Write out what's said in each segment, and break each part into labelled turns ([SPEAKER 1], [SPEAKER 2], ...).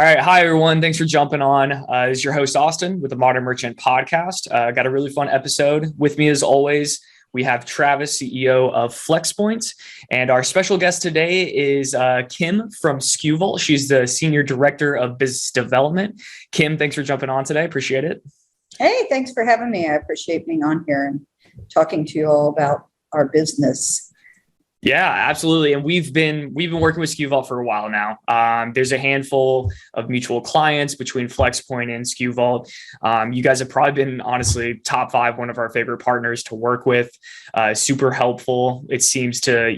[SPEAKER 1] All right. Hi, everyone. Thanks for jumping on. This is your host, Austin, with the Modern Merchant Podcast. Got a really fun episode. With me, as always, we have Travis, CEO of Flxpoint. And our special guest today is Kim from SkuVault. She's the Senior Director of Business Development. Kim, thanks for jumping on today. Appreciate it.
[SPEAKER 2] Hey, thanks for having me. I appreciate being on here and talking to you all about our business.
[SPEAKER 1] Yeah, absolutely. And we've been working with SkuVault for a while now. There's a handful of mutual clients between Flxpoint and SkuVault. You guys have probably been, honestly, top 5, one of our favorite partners to work with. Super helpful. It seems to,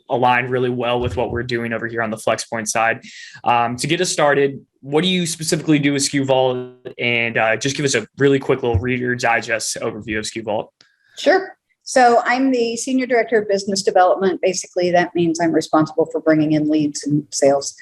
[SPEAKER 1] align really well with what we're doing over here on the Flxpoint side. To get us started, what do you specifically do with SkuVault? And just give us a really quick little Reader Digest overview of SkuVault.
[SPEAKER 2] Sure. So I'm the Senior Director of Business Development. Basically, that means I'm responsible for bringing in leads and sales.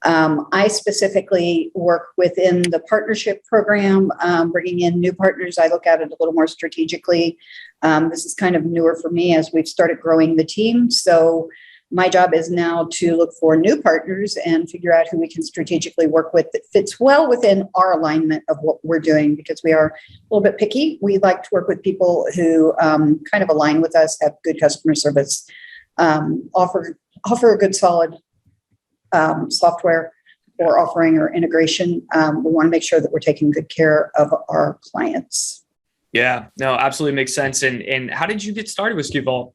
[SPEAKER 2] I specifically work within the partnership program, bringing in new partners. I look at it a little more strategically. This is kind of newer for me as we've started growing the team. So my job is now to look for new partners and figure out who we can strategically work with that fits well within our alignment of what we're doing, because we are a little bit picky. We like to work with people who kind of align with us, have good customer service, offer a good solid software or offering or integration. We want to make sure that we're taking good care of our clients.
[SPEAKER 1] Yeah, no, absolutely makes sense. And how did you get started with SkuVault?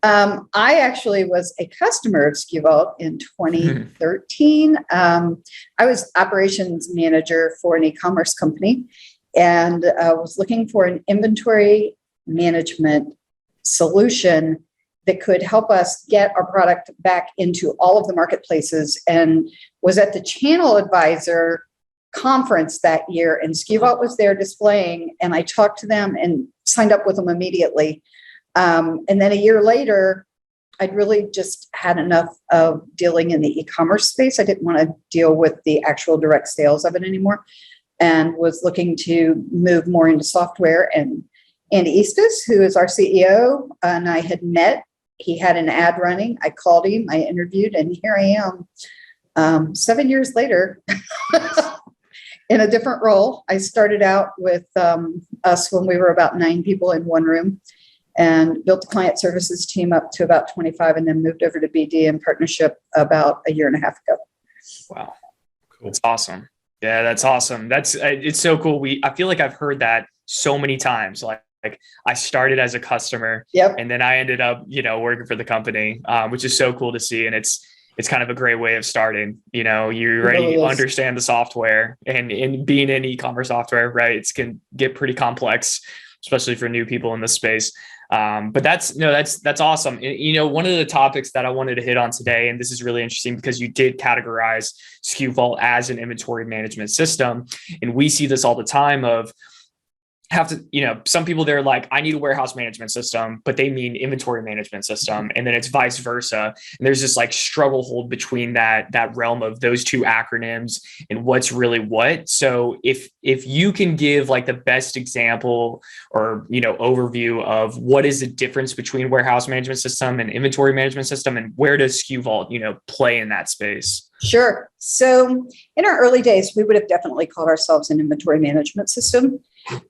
[SPEAKER 2] I actually was a customer of SkuVault in 2013. I was operations manager for an e-commerce company and was looking for an inventory management solution that could help us get our product back into all of the marketplaces, and was at the Channel Advisor conference that year, and SkuVault was there displaying, and I talked to them and signed up with them immediately. And then a year later, I'd really just had enough of dealing in the e-commerce space. I didn't want to deal with the actual direct sales of it anymore, and was looking to move more into software. And Andy Eastis, who is our CEO, and I had met. He had an ad running. I called him, I interviewed, and here I am 7 years later in a different role. I started out with us when we were about 9 people in one room, and built the client services team up to about 25, and then moved over to BD and partnership about a year and a half ago.
[SPEAKER 1] Wow. Cool. That's awesome. Yeah, that's awesome. It's so cool. I feel like I've heard that so many times. Like I started as a customer, and then I ended up, working for the company, which is so cool to see. And it's kind of a great way of starting. You already understand the software, and being in e-commerce software, right? It can get pretty complex, especially for new people in this space. But that's awesome. And, one of the topics that I wanted to hit on today, and this is really interesting because you did categorize SkuVault as an inventory management system. And we see this all the time of some people, they're like, I need a warehouse management system, but they mean inventory management system. And then it's vice versa. And there's this struggle hold between that realm of those two acronyms and what's really what. So if you can give the best example or, overview of what is the difference between warehouse management system and inventory management system, and where does SkuVault, play in that space?
[SPEAKER 2] Sure. So in our early days, we would have definitely called ourselves an inventory management system.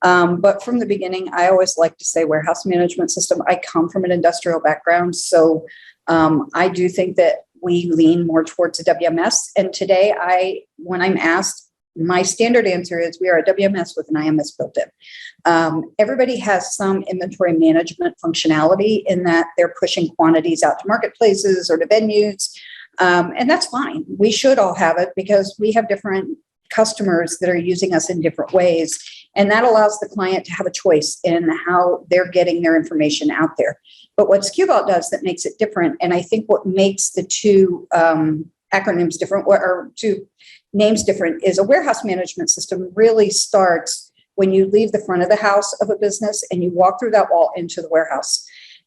[SPEAKER 2] But from the beginning, I always like to say warehouse management system. I come from an industrial background, so I do think that we lean more towards a WMS. And today, when I'm asked, my standard answer is we are a WMS with an IMS built in. Everybody has some inventory management functionality in that they're pushing quantities out to marketplaces or to venues. And that's fine. We should all have it because we have different customers that are using us in different ways. And that allows the client to have a choice in how they're getting their information out there. But what SkuVault does that makes it different, and I think what makes the two acronyms different, or two names different, is a warehouse management system really starts when you leave the front of the house of a business and you walk through that wall into the warehouse.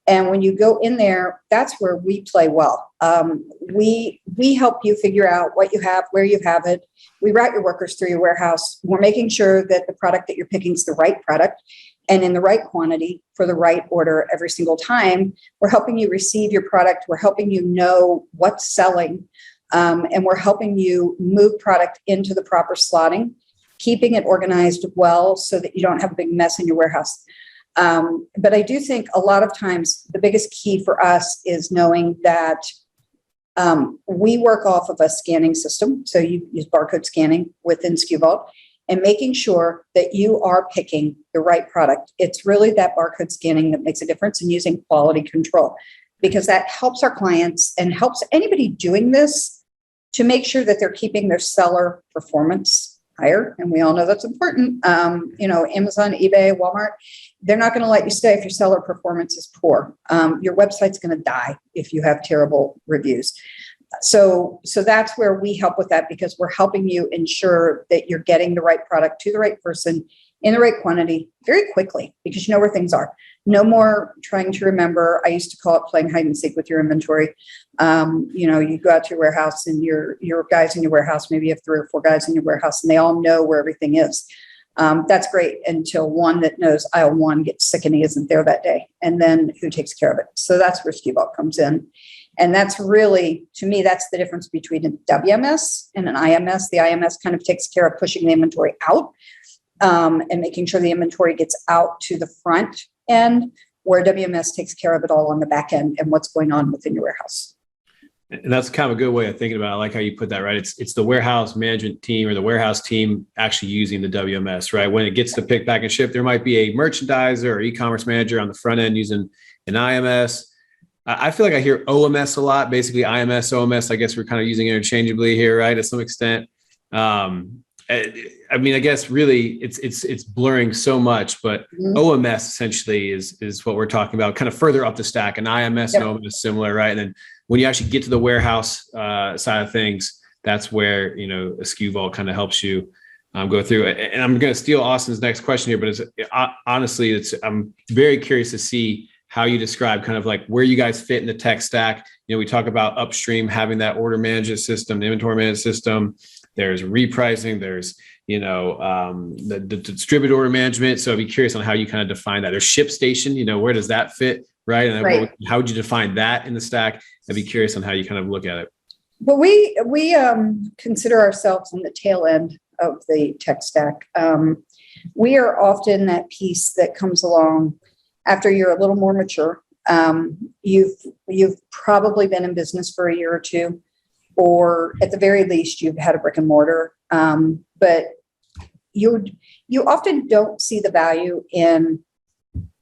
[SPEAKER 2] And when you go in there, that's where we play well. We help you figure out what you have, where you have it. We route your workers through your warehouse. We're making sure that the product that you're picking is the right product and in the right quantity for the right order every single time. We're helping you receive your product. We're helping you know what's selling. And we're helping you move product into the proper slotting, keeping it organized well so that you don't have a big mess in your warehouse. But I do think a lot of times the biggest key for us is knowing that we work off of a scanning system. So you use barcode scanning within SkuVault and making sure that you are picking the right product. It's really that barcode scanning that makes a difference, and using quality control, because that helps our clients and helps anybody doing this to make sure that they're keeping their seller performance higher. And we all know that's important. Amazon, eBay, Walmart, they're not going to let you stay if your seller performance is poor. Your website's going to die if you have terrible reviews. So that's where we help with that, because we're helping you ensure that you're getting the right product to the right person in the right quantity very quickly, because you know where things are. No more trying to remember. I used to call it playing hide and seek with your inventory. You go out to your warehouse and your guys in your warehouse, maybe you have 3 or 4 guys in your warehouse, and they all know where everything is. That's great until one that knows aisle 1 gets sick and he isn't there that day. And then who takes care of it? So that's where SkuVault comes in. And that's really, to me, that's the difference between a WMS and an IMS. The IMS kind of takes care of pushing the inventory out and making sure the inventory gets out to the front end, where WMS takes care of it all on the back end and what's going on within your warehouse.
[SPEAKER 3] And that's kind of a good way of thinking about it. I like how you put that, right? It's the warehouse management team or the warehouse team actually using the WMS, right? When it gets to pick, pack, and ship, there might be a merchandiser or e-commerce manager on the front end using an IMS. I feel like I hear OMS a lot, basically IMS, OMS. I guess we're kind of using interchangeably here, right? To some extent. I guess really it's blurring so much, but OMS essentially is what we're talking about, kind of further up the stack. And IMS and OMS is similar, right? And then when you actually get to the warehouse side of things, that's where, a SkuVault kind of helps you go through. And I'm going to steal Austin's next question here, but honestly, I'm very curious to see how you describe kind of like where you guys fit in the tech stack. We talk about upstream having that order management system, the inventory management system. There's repricing. There's the distributed order management. So I'd be curious on how you kind of define that. There's ShipStation. Where does that fit, right? And
[SPEAKER 2] right.
[SPEAKER 3] How would you define that in the stack? I'd be curious on how you kind of look at it.
[SPEAKER 2] Well, we consider ourselves on the tail end of the tech stack. We are often that piece that comes along after you're a little more mature. You've probably been in business for a year or 2, or at the very least, you've had a brick and mortar. But you often don't see the value in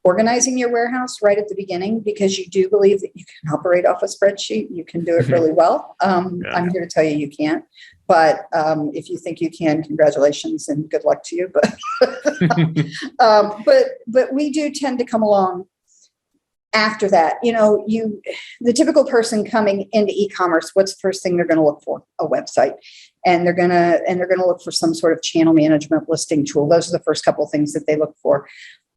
[SPEAKER 2] organizing your warehouse right at the beginning, because you do believe that you can operate off a spreadsheet. You can do it really well. I'm here to tell you can't. But if you think you can, congratulations and good luck to you. But we do tend to come along after that. The typical person coming into e-commerce, what's the first thing they're going to look for? A website. And they're going to look for some sort of channel management listing tool. Those are the first couple of things that they look for.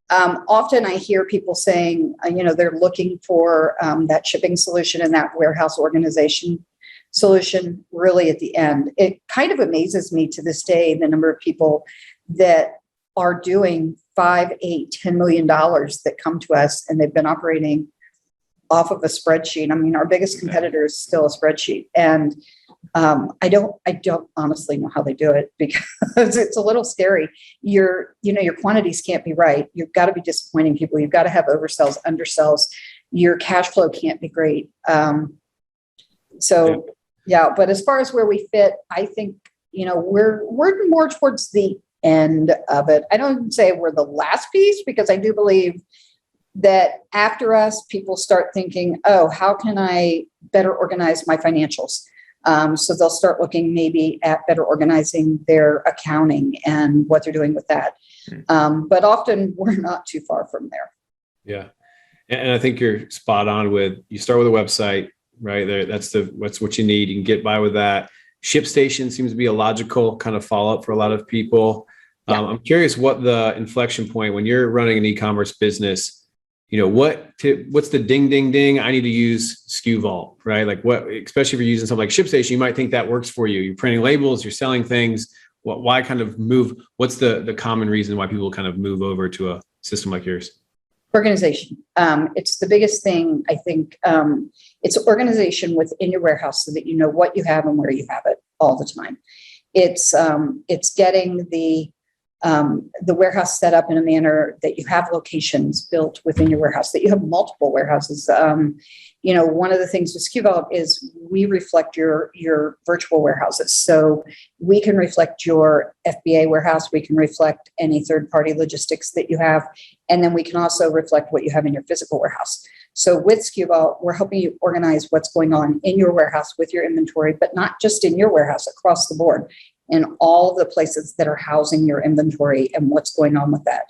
[SPEAKER 2] Often I hear people saying, they're looking for that shipping solution and that warehouse organization solution really at the end. It kind of amazes me to this day, the number of people that are doing $5, $8, $10 million that come to us, and they've been operating off of a spreadsheet. I mean, our biggest competitor is still a spreadsheet. And I don't honestly know how they do it, because it's a little scary. Your quantities can't be right. You've got to be disappointing people. You've got to have oversells, undersells. Your cash flow can't be great. But as far as where we fit, I think, we're more towards the end of it. I don't say we're the last piece, because I do believe that after us, people start thinking, oh, how can I better organize my financials? So they'll start looking maybe at better organizing their accounting and what they're doing with that. But often we're not too far from there.
[SPEAKER 3] Yeah. And I think you're spot on with, you start with a website, right there. That's what you need. You can get by with that. ShipStation seems to be a logical kind of follow-up for a lot of people. Yeah. I'm curious what the inflection point when you're running an e-commerce business, what's the ding, ding, ding? I need to use SkuVault, right? Like especially if you're using something like ShipStation, you might think that works for you. You're printing labels, you're selling things. Why kind of move? What's the common reason why people kind of move over to a system like yours?
[SPEAKER 2] Organization. It's the biggest thing, I think. It's organization within your warehouse so that you know what you have and where you have it all the time. It's getting the warehouse set up in a manner that you have locations built within your warehouse, that you have multiple warehouses. One of the things with SkuVault is we reflect your virtual warehouses. So we can reflect your FBA warehouse. We can reflect any third-party logistics that you have. And then we can also reflect what you have in your physical warehouse. So with SkuVault, we're helping you organize what's going on in your warehouse with your inventory, but not just in your warehouse, across the board, in all of the places that are housing your inventory and what's going on with that.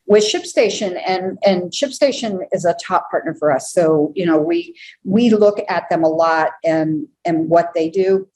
[SPEAKER 2] With ShipStation, and ShipStation is a top partner for us. So, we look at them a lot and what they do.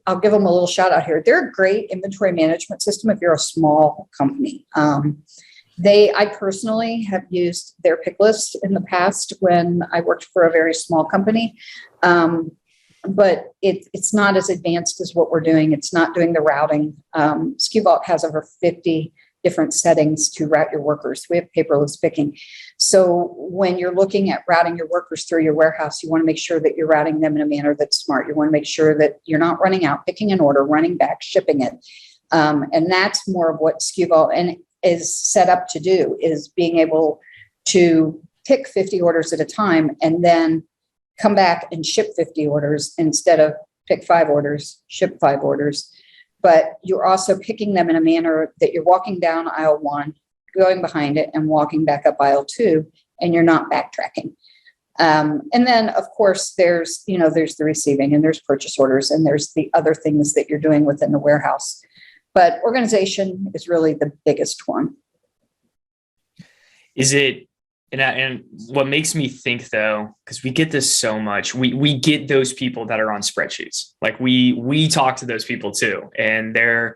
[SPEAKER 2] I'll give them a little shout out here. They're a great inventory management system if you're a small company. I personally have used their pick list in the past when I worked for a very small company. But it's not as advanced as what we're doing. It's not doing the routing. SkuVault has over 50 different settings to route your workers. We have paperless picking. So when you're looking at routing your workers through your warehouse, you want to make sure that you're routing them in a manner that's smart. You want to make sure that you're not running out, picking an order, running back, shipping it. And that's more of what SkuVault is set up to do, is being able to pick 50 orders at a time and then come back and ship 50 orders instead of pick 5 orders, ship 5 orders. But you're also picking them in a manner that you're walking down aisle 1, going behind it and walking back up aisle 2, and you're not backtracking. And then of course there's the receiving, and there's purchase orders, and there's the other things that you're doing within the warehouse. But organization is really the biggest one.
[SPEAKER 1] Is it? And what makes me think, though, because we get this so much, we get those people that are on spreadsheets. Like we talk to those people too, and they're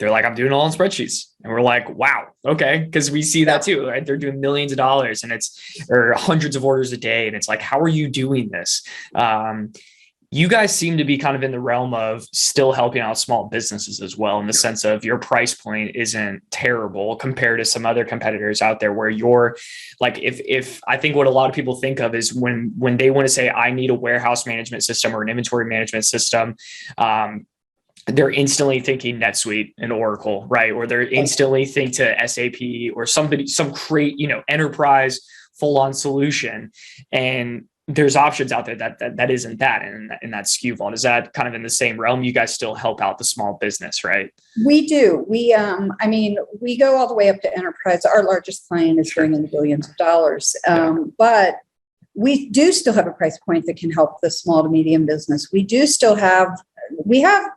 [SPEAKER 1] like, I'm doing it all on spreadsheets, and we're like, wow, okay, because we see that too, right? They're doing millions of dollars, and or hundreds of orders a day, and it's like, how are you doing this? You guys seem to be kind of in the realm of still helping out small businesses as well, in the sense of your price point isn't terrible compared to some other competitors out there, where you're like, if I think what a lot of people think of is when they want to say, I need a warehouse management system or an inventory management system, they're instantly thinking NetSuite and Oracle, right? Or they're instantly think to SAP or some enterprise full-on solution. And there's options out there that isn't that, and that's SkuVault. Is that kind of in the same realm? You guys still help out the small business, right?
[SPEAKER 2] We do. We go all the way up to enterprise. Our largest client is doing in the billions of dollars. But we do still have a price point that can help the small to medium business. We have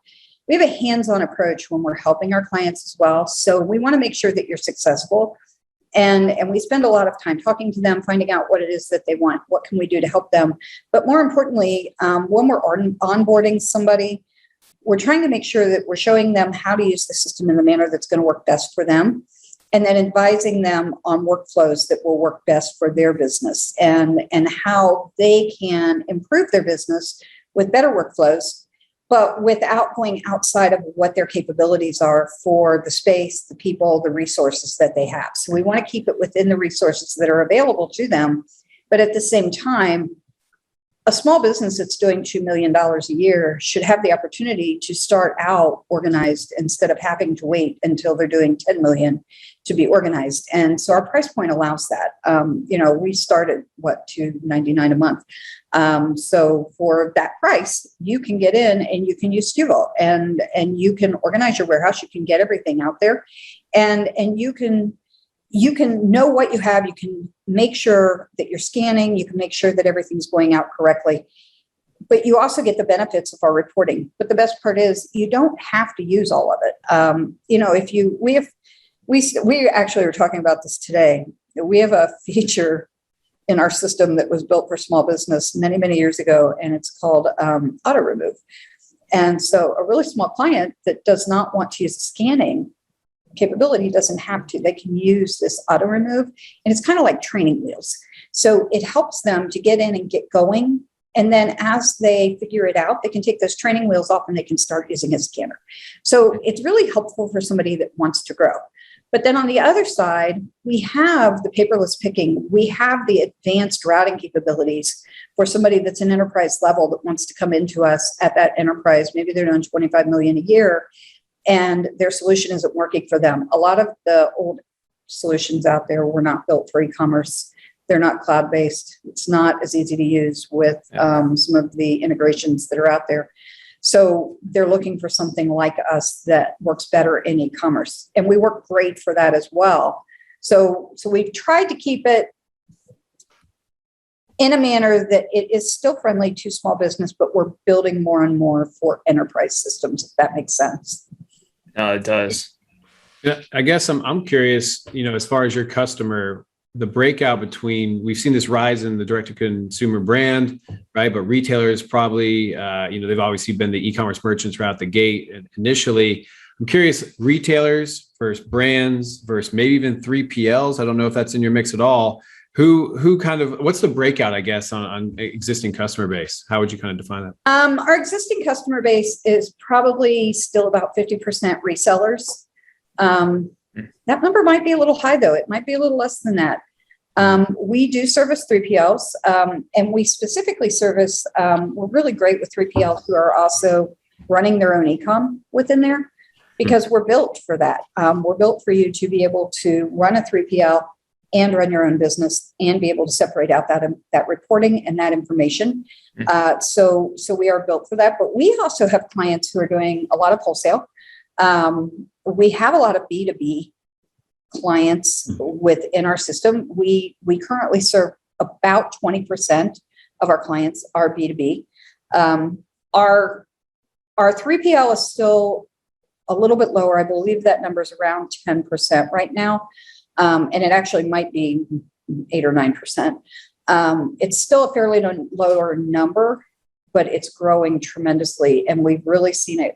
[SPEAKER 2] a hands-on approach when we're helping our clients as well. So we want to make sure that you're successful. And we spend a lot of time talking to them, finding out what it is that they want. What can we do to help them? But more importantly, when we're onboarding somebody, we're trying to make sure that we're showing them how to use the system in the manner that's going to work best for them, and then advising them on workflows that will work best for their business, and how they can improve their business with better workflows, but without going outside of what their capabilities are for the space, the people, the resources that they have. So we want to keep it within the resources that are available to them. But at the same time, a small business that's doing $2 million a year should have the opportunity to start out organized instead of having to wait until they're doing 10 million to be organized. And so our price point allows that. We started $299 a month. So for that price, you can get in and you can use SkuVault, and you can organize your warehouse. You can get everything out there, and you can know what you have. You can make sure that you're scanning. You can make sure that everything's going out correctly. But you also get the benefits of our reporting. But the best part is you don't have to use all of it. We actually were talking about this today. We have a feature in our system that was built for small business many, many years ago, and it's called auto remove. And so a really small client that does not want to use scanning capability doesn't have to. They can use this auto remove, and it's kind of like training wheels. So it helps them to get in and get going. And then as they figure it out, they can take those training wheels off and they can start using a scanner. So it's really helpful for somebody that wants to grow. But then on the other side, we have the paperless picking. We have the advanced routing capabilities for somebody that's an enterprise level that wants to come into us at that enterprise. Maybe they're doing 25 million a year and their solution isn't working for them. A lot of the old solutions out there were not built for e-commerce. They're not cloud-based. It's not as easy to use with some of the integrations that are out there. So they're looking for something like us that works better in e-commerce. And we work great for that as well. So we've tried to keep it in a manner that it is still friendly to small business, but we're building more and more for enterprise systems, if that makes sense.
[SPEAKER 1] No, it does.
[SPEAKER 3] Yeah, I guess I'm curious, as far as your customer, the breakout between, we've seen this rise in the direct-to-consumer brand, right? But retailers probably, they've obviously been the e-commerce merchants right out the gate initially. I'm curious, retailers versus brands versus maybe even 3PLs. I don't know if that's in your mix at all. Who kind of, what's the breakout, I guess, on existing customer base? How would you kind of define that?
[SPEAKER 2] Our existing customer base is probably still about 50% resellers. That number might be a little high, though. It might be a little less than that. We do service 3PLs, and we specifically service, we're really great with 3PLs who are also running their own e-com within there, because we're built for that. We're built for you to be able to run a 3PL and run your own business and be able to separate out that reporting and that information. So we are built for that. But we also have clients who are doing a lot of wholesale. We have a lot of B2B clients within our system. We currently serve about 20% of our clients are B2B. Our 3PL is still a little bit lower. I believe that number is around 10% right now. And it actually might be 8 or 9%. It's still a fairly lower number, but it's growing tremendously. And we've really seen it.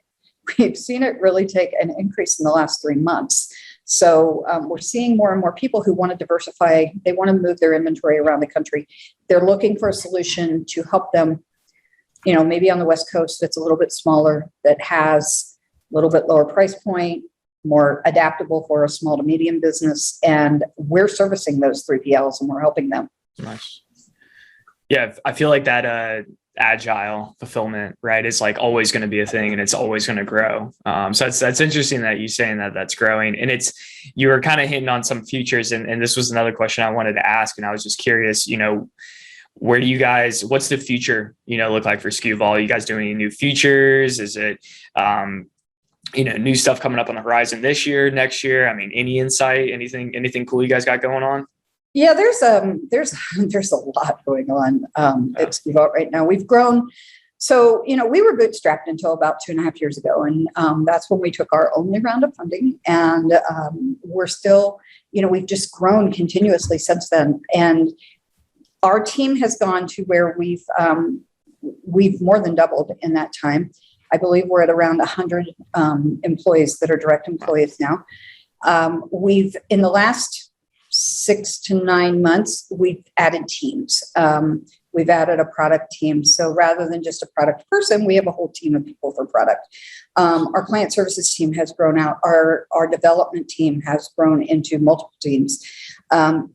[SPEAKER 2] We've seen it really take an increase in the last 3 months. So we're seeing more and more people who want to diversify. They want to move their inventory around the country. They're looking for a solution to help them, maybe on the West Coast that's a little bit smaller, that has a little bit lower price point, more adaptable for a small to medium business. And we're servicing those 3PLs and we're helping them.
[SPEAKER 1] Nice. Yeah, I feel like that agile fulfillment, right, is like always going to be a thing and it's always going to grow. So that's interesting that you're saying that that's growing. And you were kind of hitting on some futures, and this was another question I wanted to ask. And I was just curious, where do you guys, what's the future, look like for SkuVault? Are you guys doing any new features? Is it, new stuff coming up on the horizon this year, next year? I mean, any insight, anything cool you guys got going on?
[SPEAKER 2] Yeah, there's a lot going on at SkuVault right now. We've grown. So, we were bootstrapped until about 2.5 years ago. And that's when we took our only round of funding. And we're still, we've just grown continuously since then. And our team has gone to where we've more than doubled in that time. I believe we're at around 100 employees that are direct employees now. We've, in the last 6 to 9 months, we've added teams. We've added a product team. So rather than just a product person, we have a whole team of people for product. Our client services team has grown out. Our development team has grown into multiple teams.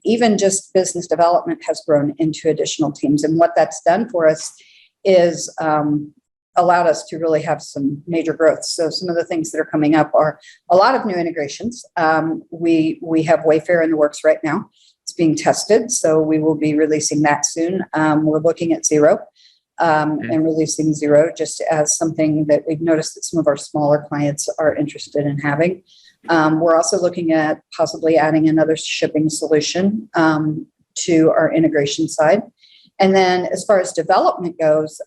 [SPEAKER 2] Even just business development has grown into additional teams. And what that's done for us is allowed us to really have some major growth. So some of the things that are coming up are a lot of new integrations. We have Wayfair in the works right now. It's being tested, so we will be releasing that soon. We're looking at Xero and releasing Xero just as something that we've noticed that some of our smaller clients are interested in having. We're also looking at possibly adding another shipping solution to our integration side. And then as far as development goes,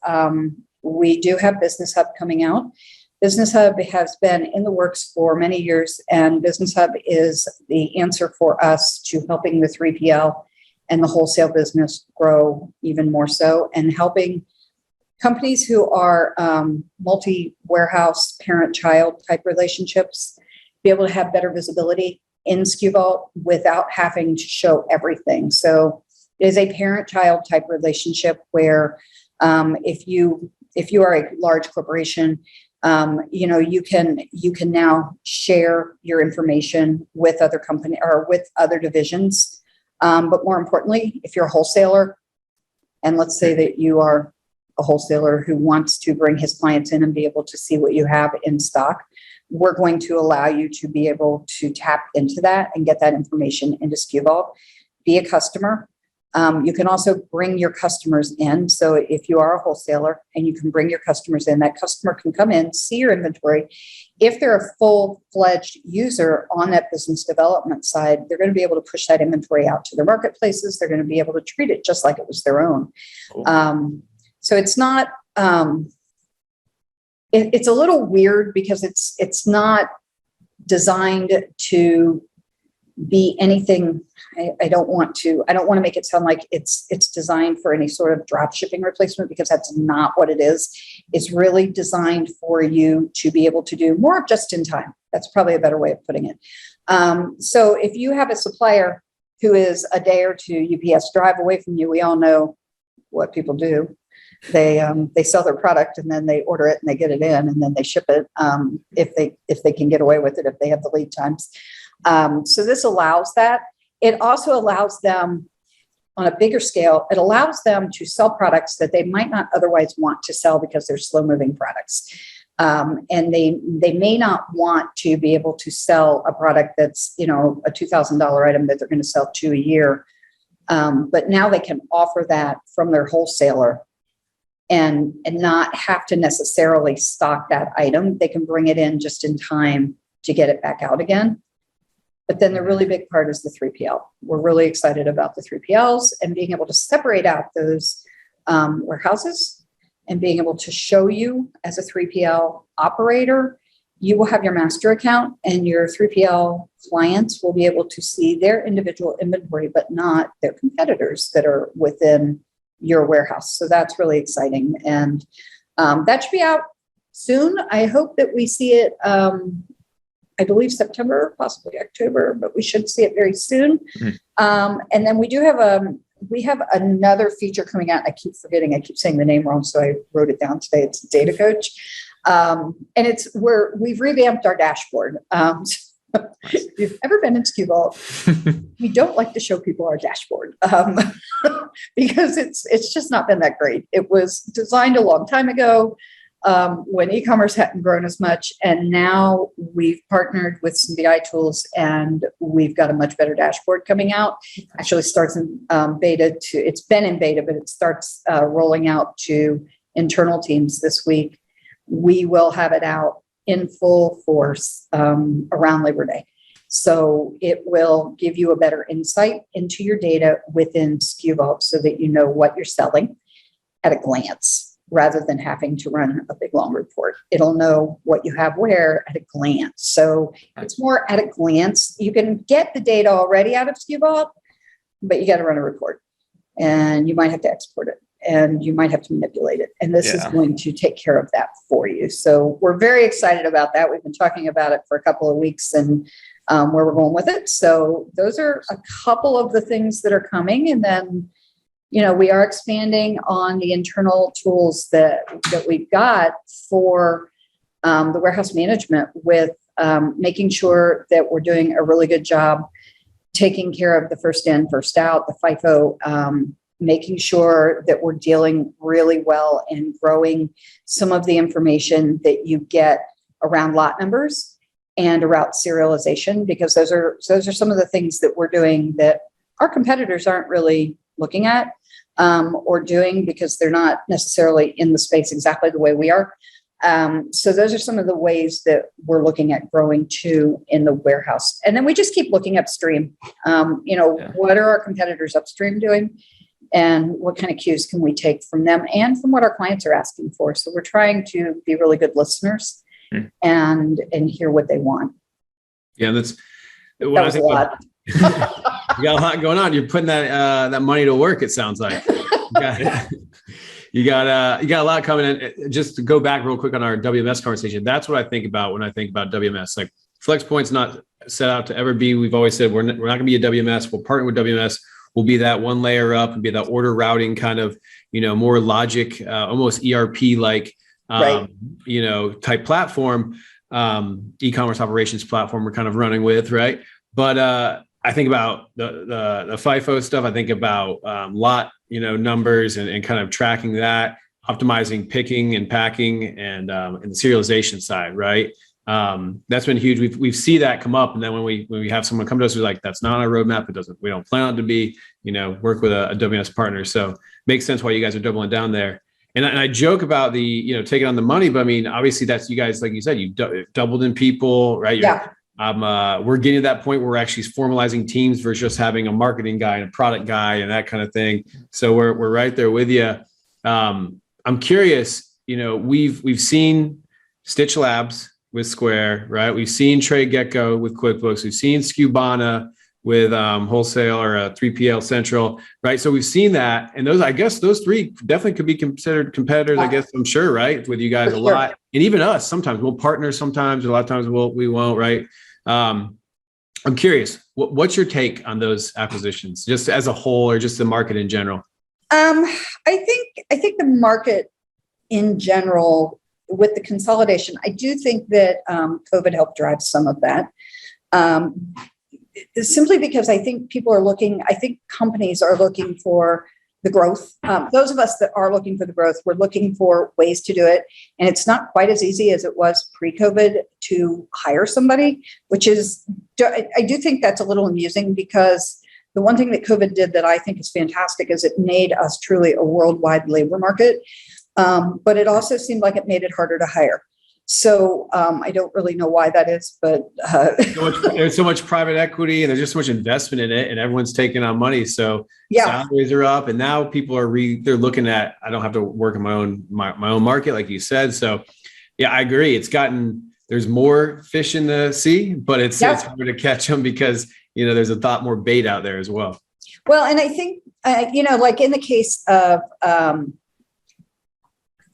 [SPEAKER 2] we do have Business Hub coming out. Business Hub has been in the works for many years, and Business Hub is the answer for us to helping the 3PL and the wholesale business grow even more so, and helping companies who are multi-warehouse parent-child type relationships be able to have better visibility in SkuVault without having to show everything. So it is a parent-child type relationship where if you are a large corporation You can now share your information with other company or with other divisions. But more importantly, if you're a wholesaler, and let's say that you are a wholesaler who wants to bring his clients in and be able to see what you have in stock, we're going to allow you to be able to tap into that and get that information into SkuVault. Be a customer. You can also bring your customers in. So if you are a wholesaler and you can bring your customers in, that customer can come in, see your inventory. If they're a full-fledged user on that business development side, they're going to be able to push that inventory out to their marketplaces. They're going to be able to treat it just like it was their own. Cool. So it's not, it's a little weird because it's not designed to be anything. I don't want to make it sound like it's designed for any sort of drop shipping replacement, because that's not what it is. It's really designed for you to be able to do more of just in time. That's probably a better way of putting it. So if you have a supplier who is a day or two UPS drive away from you, we all know what people do. They sell their product and then they order it and they get it in and then they ship it if they can get away with it, if they have the lead times. So this allows that. It also allows them on a bigger scale. It allows them to sell products that they might not otherwise want to sell because they're slow moving products. And they may not want to be able to sell a product that's, a $2,000 item that they're going to sell 2 a year. But now they can offer that from their wholesaler and not have to necessarily stock that item. They can bring it in just in time to get it back out again. But then the really big part is the 3PL. We're really excited about the 3PLs and being able to separate out those warehouses and being able to show you as a 3PL operator, you will have your master account and your 3PL clients will be able to see their individual inventory, but not their competitors that are within your warehouse. So that's really exciting. And that should be out soon. I hope that we see it, I believe September, possibly October, but we should see it very soon. Mm-hmm. And then we have another feature coming out. I keep forgetting. I keep saying the name wrong, so I wrote it down today. It's Data Coach, and we've revamped our dashboard. If you've ever been in SkuVault, we don't like to show people our dashboard because it's just not been that great. It was designed a long time ago. When e-commerce hadn't grown as much, and now we've partnered with some BI tools and we've got a much better dashboard coming out. Actually starts in beta it's been in beta, but it starts rolling out to internal teams this week. We will have it out in full force around Labor Day. So it will give you a better insight into your data within SkuVault so that you know what you're selling at a glance, rather than having to run a big long report. It'll know what you have where at a glance. So it's more at a glance. You can get the data already out of SkuVault, but you got to run a report and you might have to export it and you might have to manipulate it. And this is going to take care of that for you. So we're very excited about that. We've been talking about it for a couple of weeks and where we're going with it. So those are a couple of the things that are coming. And then we are expanding on the internal tools that we've got for the warehouse management with making sure that we're doing a really good job taking care of the first in, first out, the FIFO, making sure that we're dealing really well and growing some of the information that you get around lot numbers and around serialization, because those are some of the things that we're doing that our competitors aren't really looking at or doing because they're not necessarily in the space exactly the way we are. So those are some of the ways that we're looking at growing too in the warehouse. And then we just keep looking upstream. What are our competitors upstream doing? And what kind of cues can we take from them and from what our clients are asking for? So we're trying to be really good listeners and hear what they want.
[SPEAKER 3] Yeah, that
[SPEAKER 2] was a lot.
[SPEAKER 3] You got a lot going on. You're putting that money to work, it sounds like. You got a lot coming in. Just to go back real quick on our WMS conversation, that's what I think about when I think about WMS. Like Flexpoint's not set out to ever be. We've always said we're not going to be a WMS. We'll partner with WMS. We'll be that one layer up and be that order routing kind of, more logic, almost ERP like
[SPEAKER 2] Right.
[SPEAKER 3] Type platform, e-commerce operations platform we're kind of running with, right? But I think about the FIFO stuff. I think about lot, numbers and kind of tracking that, optimizing picking and packing, and the serialization side, right? That's been huge. We've seen that come up, and then when we have someone come to us, we're like, that's not on our roadmap. We don't plan on it to be. Work with a WMS partner. So makes sense why you guys are doubling down there. And I joke about the taking on the money, but I mean, obviously that's you guys, like you said, you doubled in people, right? We're getting to that point where we're actually formalizing teams versus just having a marketing guy and a product guy and that kind of thing. So we're right there with you. I'm curious, we've seen Stitch Labs with Square, right? We've seen Trade Gecko with QuickBooks. We've seen SkuVault with Wholesale or 3PL Central, right? So we've seen that, and those three definitely could be considered competitors. I guess I'm sure, right? With you guys a lot, and even us. Sometimes we'll partner. Sometimes a lot of times we won't, right? I'm curious, what's your take on those acquisitions, just as a whole, or just the market in general?
[SPEAKER 2] I think the market in general, with the consolidation, I do think that COVID helped drive some of that. Simply because I think companies are looking for the growth. Those of us that are looking for the growth, we're looking for ways to do it. And it's not quite as easy as it was pre-COVID to hire somebody, I do think that's a little amusing, because the one thing that COVID did that I think is fantastic is it made us truly a worldwide labor market. But it also seemed like it made it harder to hire. So I don't really know why that is, but
[SPEAKER 3] there's so much private equity, and there's just so much investment in it, and everyone's taking on money. So salaries are up, and now people are they're looking at, I don't have to work in my own market, like you said. So yeah, I agree. There's more fish in the sea, but it's harder to catch them because there's a lot more bait out there as well.
[SPEAKER 2] Well, and I think like in the case of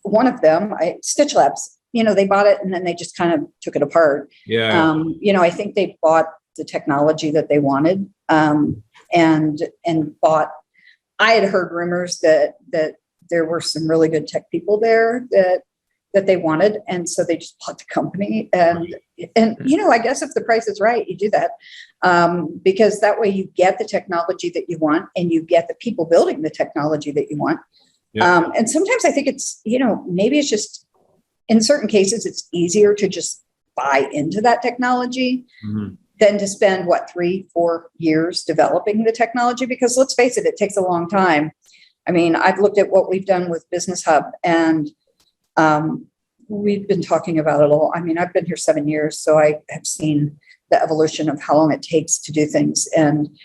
[SPEAKER 2] one of them, Stitch Labs. They bought it and then they just kind of took it apart.
[SPEAKER 3] Yeah.
[SPEAKER 2] I think they bought the technology that they wanted, and bought. I had heard rumors that there were some really good tech people there that they wanted, and so they just bought the company. And I guess if the price is right, you do that, because that way you get the technology that you want, and you get the people building the technology that you want. Yeah. And sometimes I think it's maybe it's just. In certain cases, it's easier to just buy into that technology than to spend 3-4 years developing the technology. Because let's face it, it takes a long time. I mean, I've looked at what we've done with Business Hub, and we've been talking about it a lot. I mean, I've been here 7 years, so I have seen the evolution of how long it takes to do things. And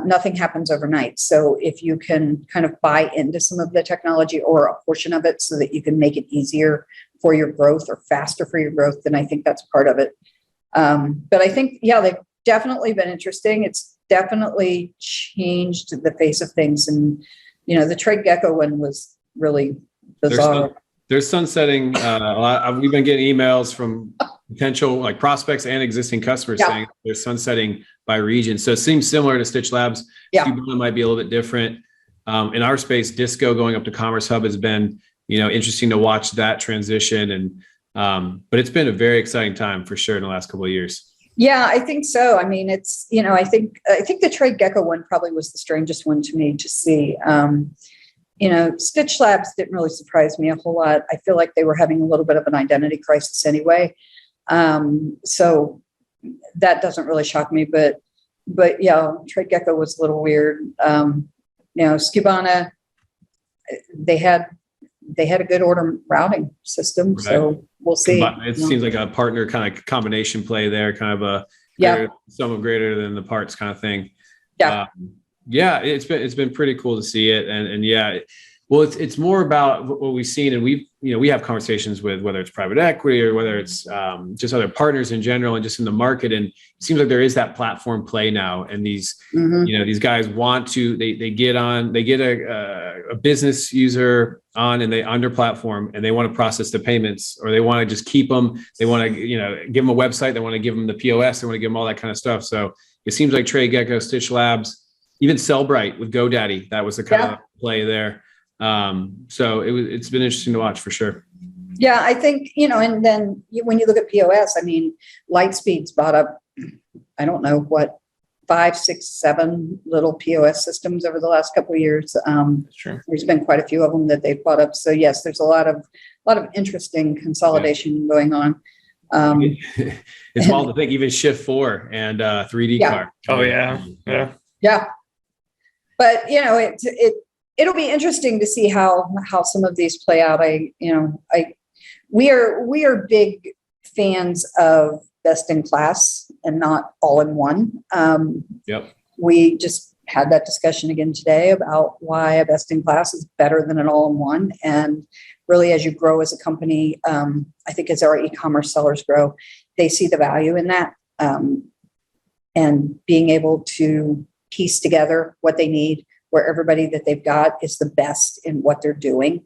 [SPEAKER 2] nothing happens overnight. So if you can kind of buy into some of the technology or a portion of it so that you can make it easier for your growth or faster for your growth, then I think that's part of it. But I think, they've definitely been interesting. It's definitely changed the face of things. And, the Trade Gecko one was really bizarre.
[SPEAKER 3] There's sunsetting a lot. We've been getting emails from potential prospects and existing customers saying they're sunsetting by region. So it seems similar to Stitch Labs. SkuVault might be a little bit different. In our space, Disco going up to Commerce Hub has been, interesting to watch that transition. And but it's been a very exciting time for sure in the last couple of years.
[SPEAKER 2] Yeah, I think so. I mean, it's I think the Trade Gecko one probably was the strangest one to me to see. Stitch Labs didn't really surprise me a whole lot. I feel like they were having a little bit of an identity crisis anyway. So that doesn't really shock me, but Trade Gecko was a little weird. SkuVault, they had a good order routing system. Right. So we'll see.
[SPEAKER 3] It seems like a partner kind of combination play there, kind of sum of greater than the parts kind of thing. It's been pretty cool to see it. And well, it's more about what we've seen, and we have conversations with whether it's private equity or whether it's just other partners in general and just in the market. And it seems like there is that platform play now. And these, these guys want to, they get a business user on and they under platform and they want to process the payments, or they want to just keep them. They want to, give them a website. They want to give them the POS. They want to give them all that kind of stuff. So it seems like Trade Gecko, Stitch Labs, even Sellbrite with GoDaddy, that was the kind of play there. So it's been interesting to watch for sure.
[SPEAKER 2] Yeah, I think, and then when you look at POS, I mean, Lightspeed's bought up, I don't know what, 5, 6, 7 little POS systems over the last couple of years.
[SPEAKER 1] Sure.
[SPEAKER 2] There's been quite a few of them that they've bought up. So yes, there's a lot of interesting consolidation going on.
[SPEAKER 3] It's wild to think even Shift 4 and 3D card.
[SPEAKER 1] Oh yeah.
[SPEAKER 2] Yeah. But it'll be interesting to see how some of these play out. We are big fans of best in class and not all in one. We just had that discussion again today about why a best in class is better than an all in one. And really, as you grow as a company, I think as our e-commerce sellers grow, they see the value in that, and being able to piece together what they need, where everybody that they've got is the best in what they're doing,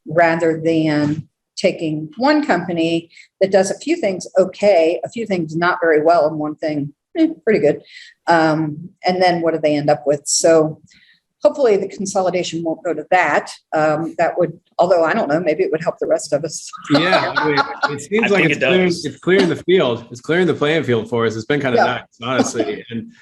[SPEAKER 2] rather than taking one company that does a few things okay, a few things not very well, and one thing pretty good. And then what do they end up with? So hopefully the consolidation won't go to that. That would, although I don't know, maybe it would help the rest of us.
[SPEAKER 3] Yeah, I mean, it seems like it's clearing the field. It's clearing the playing field for us. It's been kind of nice, honestly. And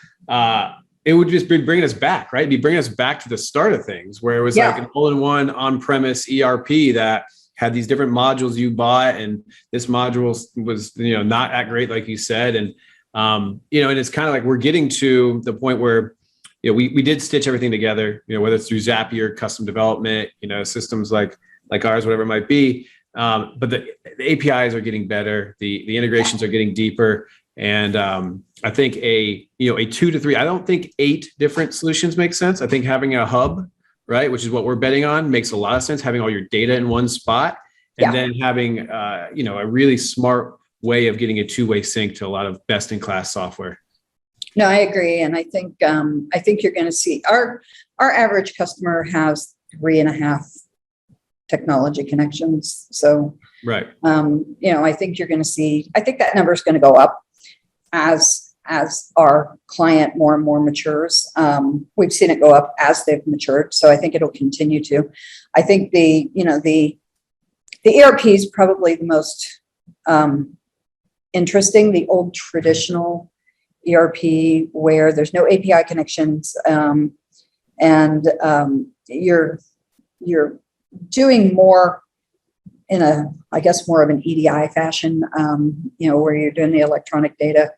[SPEAKER 3] it would just be bringing us back, right? It'd be bringing us back to the start of things, where it was like an all-in-one on-premise ERP that had these different modules you bought, and this module was, not that great, like you said. And, and it's kind of like we're getting to the point where, we did stitch everything together, whether it's through Zapier, custom development, systems like ours, whatever it might be. But the APIs are getting better. The integrations are getting deeper. And I think a 2 to 3, I don't think 8 different solutions make sense. I think having a hub, right, which is what we're betting on, makes a lot of sense. Having all your data in one spot, and then having, a really smart way of getting a two-way sync to a lot of best-in-class software.
[SPEAKER 2] No, I agree. And I think you're going to see our average customer has 3.5 technology connections. So,
[SPEAKER 3] right.
[SPEAKER 2] I think you're going to see, I think that number is going to go up as our client more and more matures. We've seen it go up as they've matured. So I think it'll continue to. I think the ERP is probably the most interesting, the old traditional ERP where there's no API connections, and you're doing more in more of an EDI fashion, where you're doing the electronic data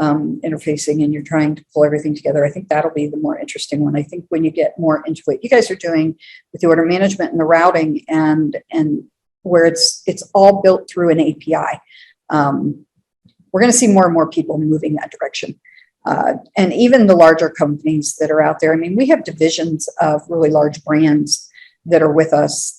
[SPEAKER 2] interfacing and you're trying to pull everything together. I think that'll be the more interesting one. I think when you get more into what you guys are doing with the order management and the routing and where it's all built through an API, we're going to see more and more people moving that direction. And even the larger companies that are out there, I mean, we have divisions of really large brands that are with us,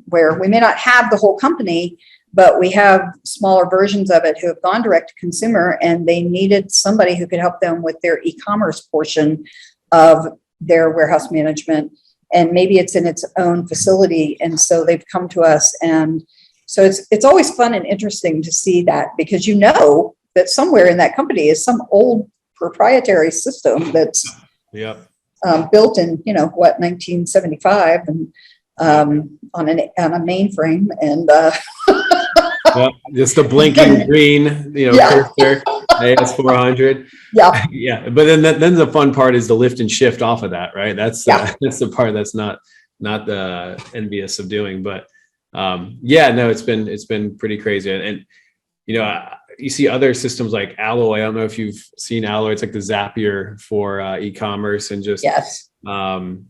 [SPEAKER 2] where we may not have the whole company, but we have smaller versions of it who have gone direct to consumer, and they needed somebody who could help them with their e-commerce portion of their warehouse management. And maybe it's in its own facility. And so they've come to us. And so it's always fun and interesting to see that, because that somewhere in that company is some old proprietary system that's built in 1975 and on a mainframe, and
[SPEAKER 3] just the blinking green cursor, AS400. But then the fun part is the lift and shift off of that, right? That's the part that's not the envious of doing, but it's been pretty crazy. And you see other systems like Alloy. I don't know if you've seen Alloy. It's like the Zapier for e-commerce, and just one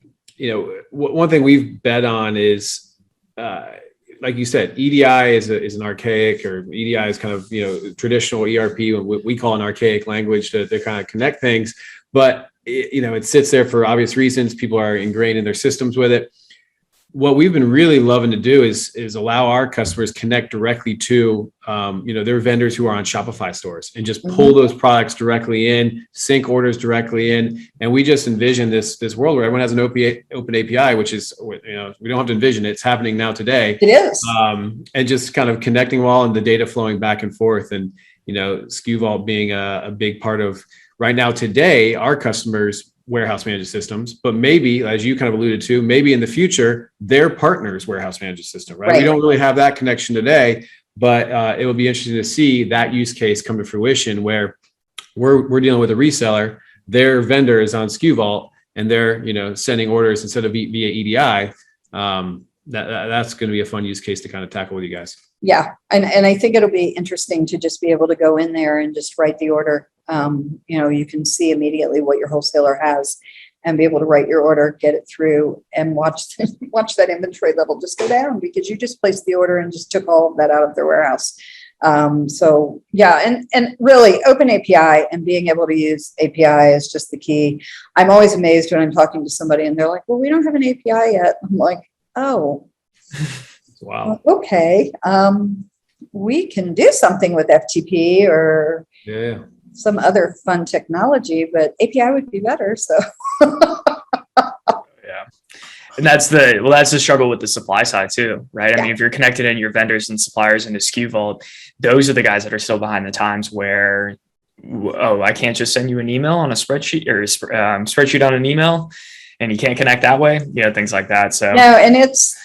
[SPEAKER 3] thing we've bet on is like you said, EDI is an archaic, or EDI is kind of traditional ERP, what we call an archaic language to kind of connect things, but it sits there for obvious reasons. People are ingrained in their systems with it. What we've been really loving to do is allow our customers connect directly to, their vendors who are on Shopify stores, and just pull those products directly in, sync orders directly in. And we just envision this world where everyone has an open API, which is, we don't have to envision it. It's happening now today.
[SPEAKER 2] It is.
[SPEAKER 3] And just kind of connecting all, and the data flowing back and forth. And, SkuVault being a big part of right now today, our customers, warehouse management systems, but maybe, as you kind of alluded to, maybe in the future, their partner's warehouse management system, right? We don't really have that connection today, but it will be interesting to see that use case come to fruition where we're dealing with a reseller, their vendor is on SkuVault, and they're, sending orders instead of via EDI. That's going to be a fun use case to kind of tackle with you guys.
[SPEAKER 2] Yeah. And I think it'll be interesting to just be able to go in there and just write the order. You can see immediately what your wholesaler has and be able to write your order, get it through, and watch that inventory level just go down because you just placed the order and just took all of that out of their warehouse. So yeah, and really open API and being able to use API is just the key. I'm always amazed when I'm talking to somebody and they're like, well, we don't have an API yet. I'm like, oh,
[SPEAKER 3] wow.
[SPEAKER 2] Okay. We can do something with FTP or some other fun technology, but API would be better. So
[SPEAKER 1] yeah. And that's the struggle with the supply side too, right? I mean, if you're connected in your vendors and suppliers into SkuVault, those are the guys that are still behind the times where, I can't just send you an email on a spreadsheet or spreadsheet on an email, and you can't connect that way, things like that. So
[SPEAKER 2] no, and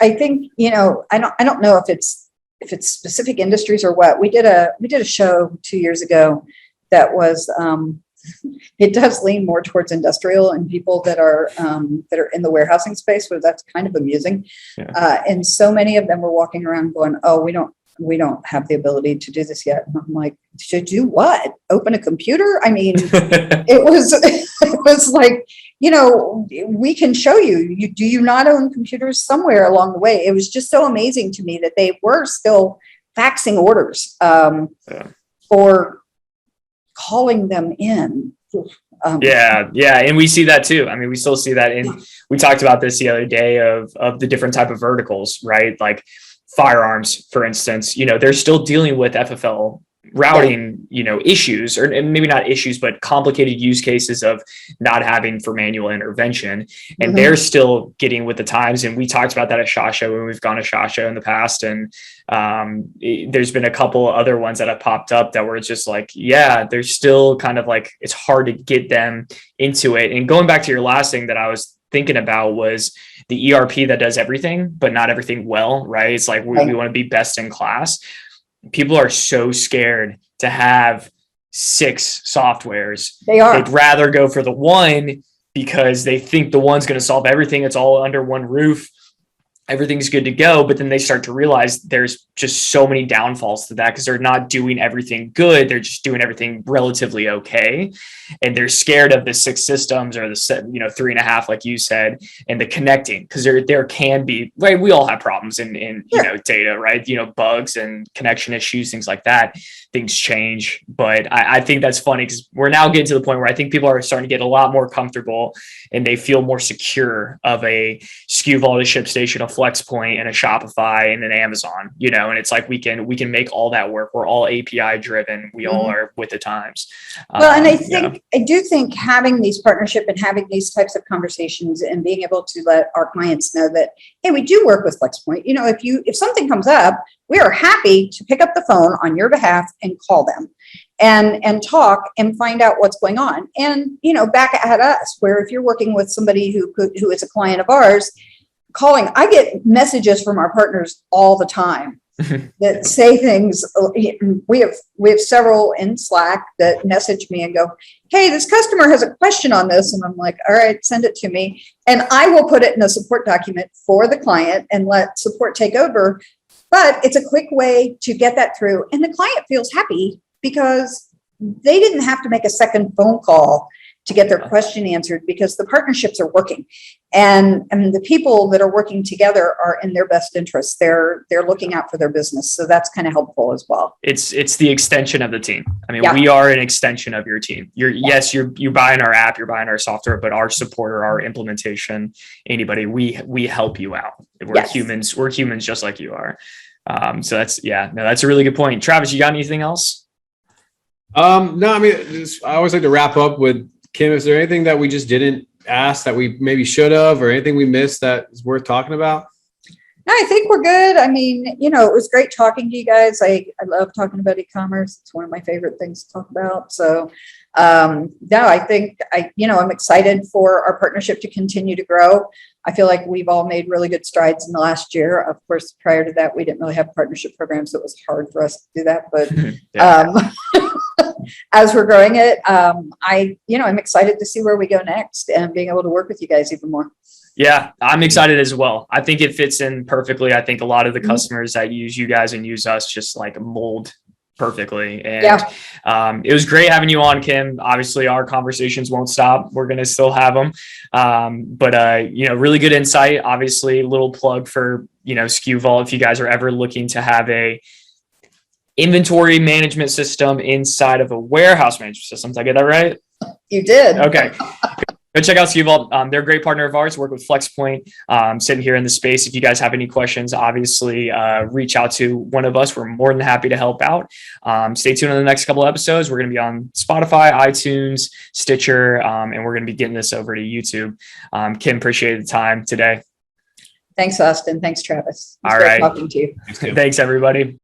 [SPEAKER 2] I think, I don't know if it's specific industries or what. We did a show 2 years ago that was, it does lean more towards industrial and people that are in the warehousing space, where that's kind of amusing. Yeah. And so many of them were walking around going, oh, we don't have the ability to do this yet. And I'm like, to do what? Open a computer? I mean, it was like, we can show you. Do you not own computers? Somewhere along the way? It was just so amazing to me that they were still faxing orders or calling them in.
[SPEAKER 1] Yeah. And we see that too. I mean, we still see that we talked about this the other day of the different type of verticals, right? Like firearms, for instance, they're still dealing with FFL routing, issues, or maybe not issues, but complicated use cases of not having for manual intervention. And they're still getting with the times. And we talked about that at SHOT Show when we've gone to SHOT Show in the past. And there's been a couple other ones that have popped up that were just like, they're still kind of like, it's hard to get them into it. And going back to your last thing that I was thinking about was the ERP that does everything, but not everything well, right? It's like we want to be best in class. People are so scared to have 6 softwares. They'd rather go for the one because they think the one's going to solve everything. It's all under one roof. Everything's good to go. But then they start to realize there's just so many downfalls to that because they're not doing everything good. They're just doing everything relatively okay. And they're scared of the 6 systems or the 3.5, like you said, and the connecting, because there can be, right? We all have problems in data, right? Bugs and connection issues, things like that. Things change. But I think that's funny because we're now getting to the point where I think people are starting to get a lot more comfortable and they feel more secure of a SkuVault, a ShipStation, a Flxpoint, and a Shopify, and an Amazon, and it's like we can make all that work. We're all API driven. We all are with the times.
[SPEAKER 2] Well, and I do think having these partnership and having these types of conversations and being able to let our clients know that, hey, we do work with Flxpoint. If something comes up, we are happy to pick up the phone on your behalf and call them and talk and find out what's going on. And, back at us, where if you're working with somebody who is a client of ours, calling, I get messages from our partners all the time that say things. We have several in Slack that message me and go, hey, this customer has a question on this. And I'm like, all right, send it to me. And I will put it in a support document for the client and let support take over. But it's a quick way to get that through. And the client feels happy because they didn't have to make a second phone call to get their question answered because the partnerships are working. And the people that are working together are in their best interests. They're looking out for their business. So that's kind of helpful as well.
[SPEAKER 1] It's the extension of the team. I mean, we are an extension of your team. You're buying our app, you're buying our software, but our supporter, our implementation, anybody, we help you out. We're humans. We're humans just like you are. So that's a really good point. Travis, you got anything else?
[SPEAKER 3] No, I mean, I always like to wrap up with, Kim, is there anything that we just didn't ask that we maybe should have, or anything we missed that is worth talking about?
[SPEAKER 2] No, I think we're good. I mean, it was great talking to you guys. I love talking about e-commerce. It's one of my favorite things to talk about. So No, I think I'm excited for our partnership to continue to grow. I feel like we've all made really good strides in the last year. Of course, prior to that, we didn't really have partnership programs, so it was hard for us to do that. But as we're growing it, I'm excited to see where we go next and being able to work with you guys even more.
[SPEAKER 1] Yeah, I'm excited as well. I think it fits in perfectly. I think a lot of the customers that use you guys and use us just like mold perfectly. And it was great having you on, Kim. Obviously, our conversations won't stop. We're going to still have them. But really good insight. Obviously, a little plug for, SkuVault. If you guys are ever looking to have a inventory management system inside of a warehouse management system. Did I get that right?
[SPEAKER 2] You did.
[SPEAKER 1] Okay. Go check out SkuVault. They're a great partner of ours. Work with Flxpoint. Sitting here in the space. If you guys have any questions, obviously reach out to one of us. We're more than happy to help out. Stay tuned on the next couple of episodes. We're going to be on Spotify, iTunes, Stitcher, and we're going to be getting this over to YouTube. Kim, appreciate the time today.
[SPEAKER 2] Thanks, Austin. Thanks, Travis.
[SPEAKER 1] All right.
[SPEAKER 2] Talking to you.
[SPEAKER 1] Thanks, everybody.